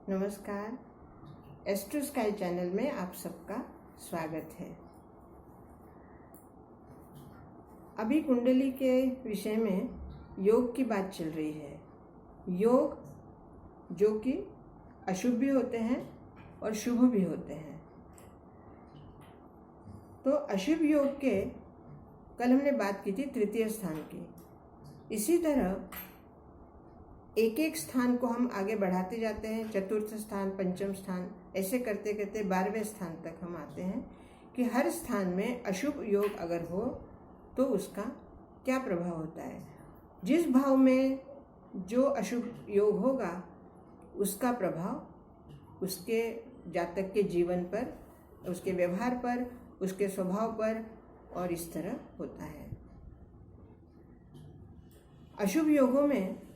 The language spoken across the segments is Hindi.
नमस्कार। एस्ट्रो स्काई चैनल में आप सबका स्वागत है। अभी कुंडली के विषय में योग की बात चल रही है। योग जो कि अशुभ भी होते हैं और शुभ भी होते हैं। तो अशुभ योग के कल हमने बात की थी तृतीय स्थान की। इसी तरह एक एक स्थान को हम आगे बढ़ाते जाते हैं। चतुर्थ स्थान, पंचम स्थान, ऐसे करते करते 12वें स्थान तक हम आते हैं कि हर स्थान में अशुभ योग अगर हो तो उसका क्या प्रभाव होता है। जिस भाव में जो अशुभ योग होगा उसका प्रभाव उसके जातक के जीवन पर, उसके व्यवहार पर, उसके स्वभाव पर और इस तरह होता है। अशुभ योगों में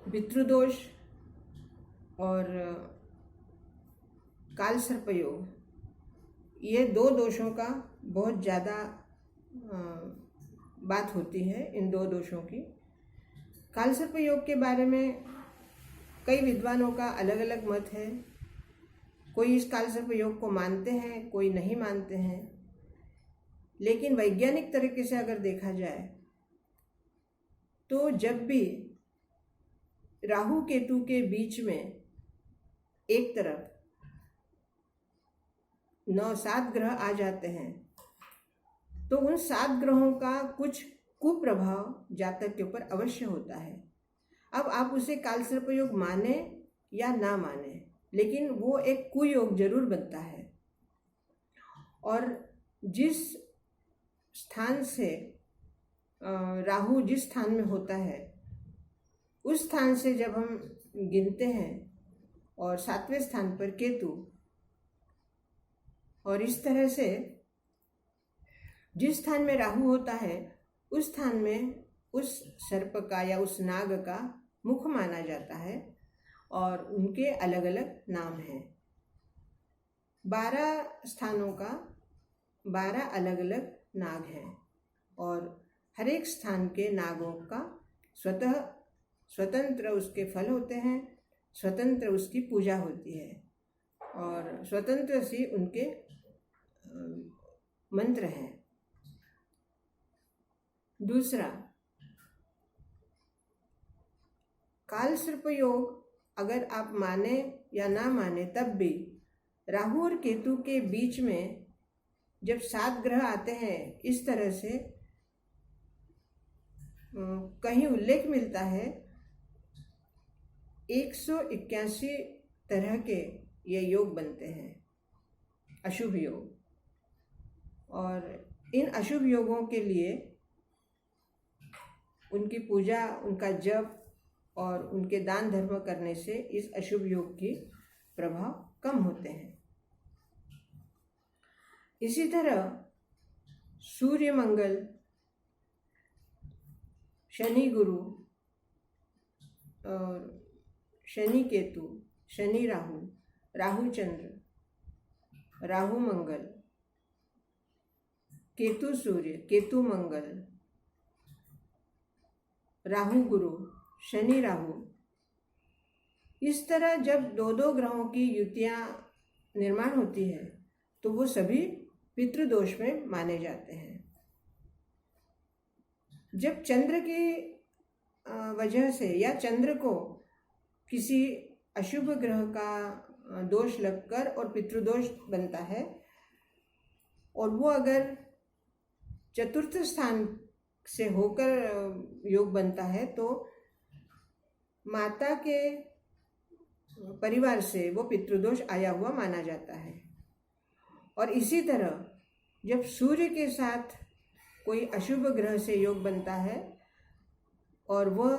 पितृदोष और काल सर्प योग, ये दो दोषों का बहुत ज़्यादा बात होती है। इन दो दोषों की, काल सर्प योग के बारे में कई विद्वानों का अलग अलग मत है। कोई इस काल सर्प योग को मानते हैं, कोई नहीं मानते हैं। लेकिन वैज्ञानिक तरीके से अगर देखा जाए तो जब भी राहु केतु के बीच में एक तरफ 9-7 ग्रह आ जाते हैं तो उन 7 ग्रहों का कुछ कुप्रभाव जातक के ऊपर अवश्य होता है। अब आप उसे काल सर्प योग माने या ना माने, लेकिन वो एक कुयोग जरूर बनता है। और जिस स्थान से राहु जिस स्थान में होता है उस स्थान से जब हम गिनते हैं और 7वें स्थान पर केतु, और इस तरह से जिस स्थान में राहु होता है उस स्थान में उस सर्प का या उस नाग का मुख माना जाता है और उनके अलग अलग नाम हैं। 12 स्थानों का 12 अलग अलग नाग हैं और हर एक स्थान के नागों का स्वतंत्र उसके फल होते हैं, स्वतंत्र उसकी पूजा होती है और स्वतंत्र से उनके मंत्र हैं। दूसरा, काल सर्प योग अगर आप माने या ना माने, तब भी राहु और केतु के बीच में जब 7 ग्रह आते हैं, इस तरह से कहीं उल्लेख मिलता है 181 तरह के ये योग बनते हैं, अशुभ योग। और इन अशुभ योगों के लिए उनकी पूजा, उनका जप और उनके दान धर्म करने से इस अशुभ योग की प्रभाव कम होते हैं। इसी तरह सूर्य मंगल, शनि गुरु और शनि केतु, शनि राहु, राहु चंद्र, राहु मंगल, केतु सूर्य, केतु मंगल, राहु गुरु, शनि राहु, इस तरह जब 2-2 ग्रहों की युतियां निर्माण होती है तो वो सभी पितृदोष में माने जाते हैं। जब चंद्र की वजह से या चंद्र को किसी अशुभ ग्रह का दोष लगकर और पितृदोष बनता है और वो अगर चतुर्थ स्थान से होकर योग बनता है तो माता के परिवार से वो पितृदोष आया हुआ माना जाता है। और इसी तरह जब सूर्य के साथ कोई अशुभ ग्रह से योग बनता है और वह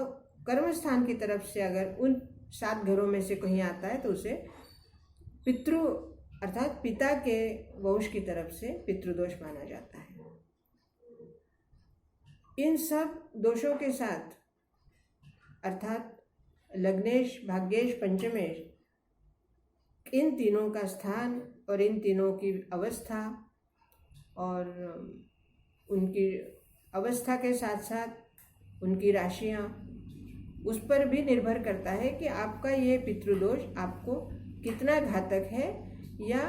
कर्म स्थान की तरफ से अगर उन 7 घरों में से कहीं आता है तो उसे पितृ अर्थात पिता के वंश की तरफ से पितृदोष माना जाता है। इन सब दोषों के साथ अर्थात लग्नेश, भाग्येश, पंचमेश, इन तीनों का स्थान और इन तीनों की अवस्था और उनकी अवस्था के साथ साथ उनकी राशियाँ, उस पर भी निर्भर करता है कि आपका ये पितृदोष आपको कितना घातक है या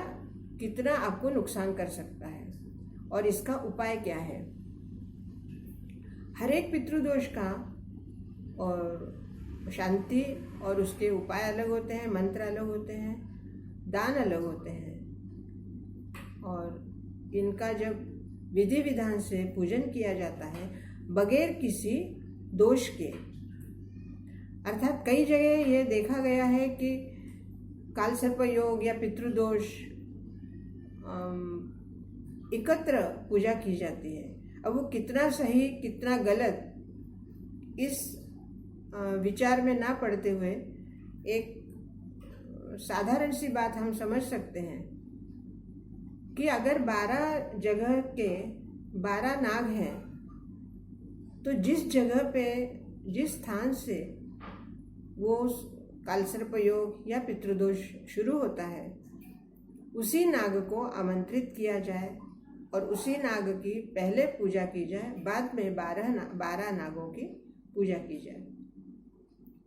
कितना आपको नुकसान कर सकता है और इसका उपाय क्या है। हर एक पितृदोष का और शांति और उसके उपाय अलग होते हैं, मंत्र अलग होते हैं, दान अलग होते हैं और इनका जब विधि विधान से पूजन किया जाता है बगैर किसी दोष के, अर्थात कई जगह ये देखा गया है कि कालसर्प योग या पितृदोष एकत्र पूजा की जाती है। अब वो कितना सही कितना गलत इस विचार में ना पड़ते हुए एक साधारण सी बात हम समझ सकते हैं कि अगर 12 जगह के 12 नाग हैं तो जिस जगह पे जिस स्थान से वो कालसर्प योग या पितृदोष शुरू होता है उसी नाग को आमंत्रित किया जाए और उसी नाग की पहले पूजा की जाए, बाद में 12 नागों की पूजा की जाए।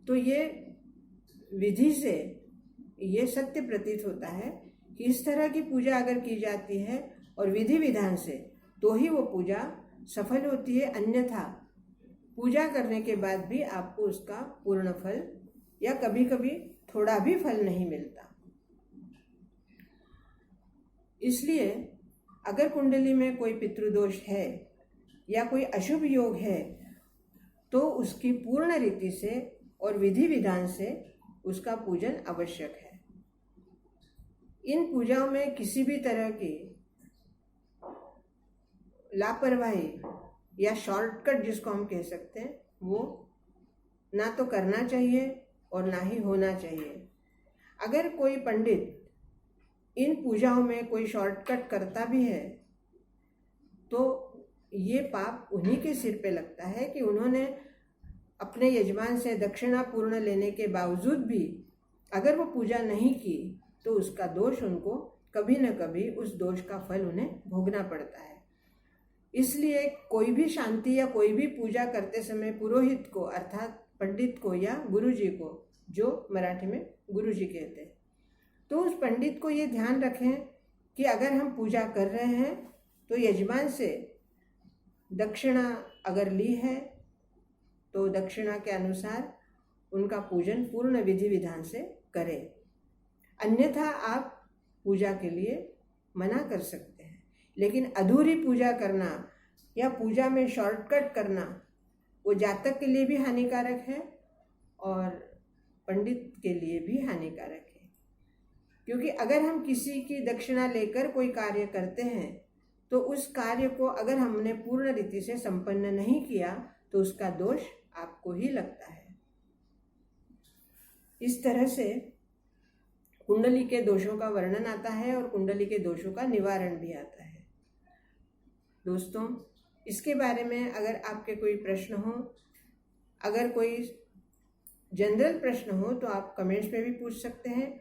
तो ये विधि से ये सत्य प्रतीत होता है कि इस तरह की पूजा अगर की जाती है और विधि विधान से तो ही वो पूजा सफल होती है, अन्यथा पूजा करने के बाद भी आपको उसका पूर्ण फल या कभी कभी थोड़ा भी फल नहीं मिलता। इसलिए अगर कुंडली में कोई पितृदोष है या कोई अशुभ योग है तो उसकी पूर्ण रीति से और विधि विधान से उसका पूजन आवश्यक है। इन पूजाओं में किसी भी तरह की लापरवाही या शॉर्टकट जिसको हम कह सकते हैं वो ना तो करना चाहिए और ना ही होना चाहिए। अगर कोई पंडित इन पूजाओं में कोई शॉर्टकट करता भी है तो ये पाप उन्हीं के सिर पे लगता है कि उन्होंने अपने यजमान से दक्षिणा पूर्ण लेने के बावजूद भी अगर वो पूजा नहीं की तो उसका दोष उनको कभी न कभी उस दोष का फल उन्हें भोगना पड़ता है। इसलिए कोई भी शांति या कोई भी पूजा करते समय पुरोहित को अर्थात पंडित को या गुरुजी को, जो मराठी में गुरुजी कहते हैं, तो उस पंडित को ये ध्यान रखें कि अगर हम पूजा कर रहे हैं तो यजमान से दक्षिणा अगर ली है तो दक्षिणा के अनुसार उनका पूजन पूर्ण विधि विधान से करें, अन्यथा आप पूजा के लिए मना कर सकते हैं। लेकिन अधूरी पूजा करना या पूजा में शॉर्टकट करना वो जातक के लिए भी हानिकारक है और पंडित के लिए भी हानिकारक है, क्योंकि अगर हम किसी की दक्षिणा लेकर कोई कार्य करते हैं तो उस कार्य को अगर हमने पूर्ण रीति से संपन्न नहीं किया तो उसका दोष आपको ही लगता है। इस तरह से कुंडली के दोषों का वर्णन आता है और कुंडली के दोषों का निवारण भी आता है। दोस्तों, इसके बारे में अगर आपके कोई प्रश्न हो, अगर कोई जनरल प्रश्न हो तो आप कमेंट्स में भी पूछ सकते हैं।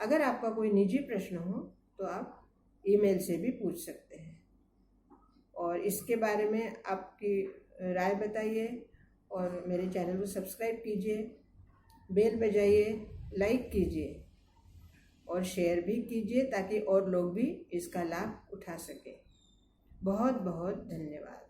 अगर आपका कोई निजी प्रश्न हो तो आप ईमेल से भी पूछ सकते हैं और इसके बारे में आपकी राय बताइए और मेरे चैनल को सब्सक्राइब कीजिए, बेल बजाइए, लाइक कीजिए और शेयर भी कीजिए ताकि और लोग भी इसका लाभ उठा सकें। बहुत बहुत धन्यवाद।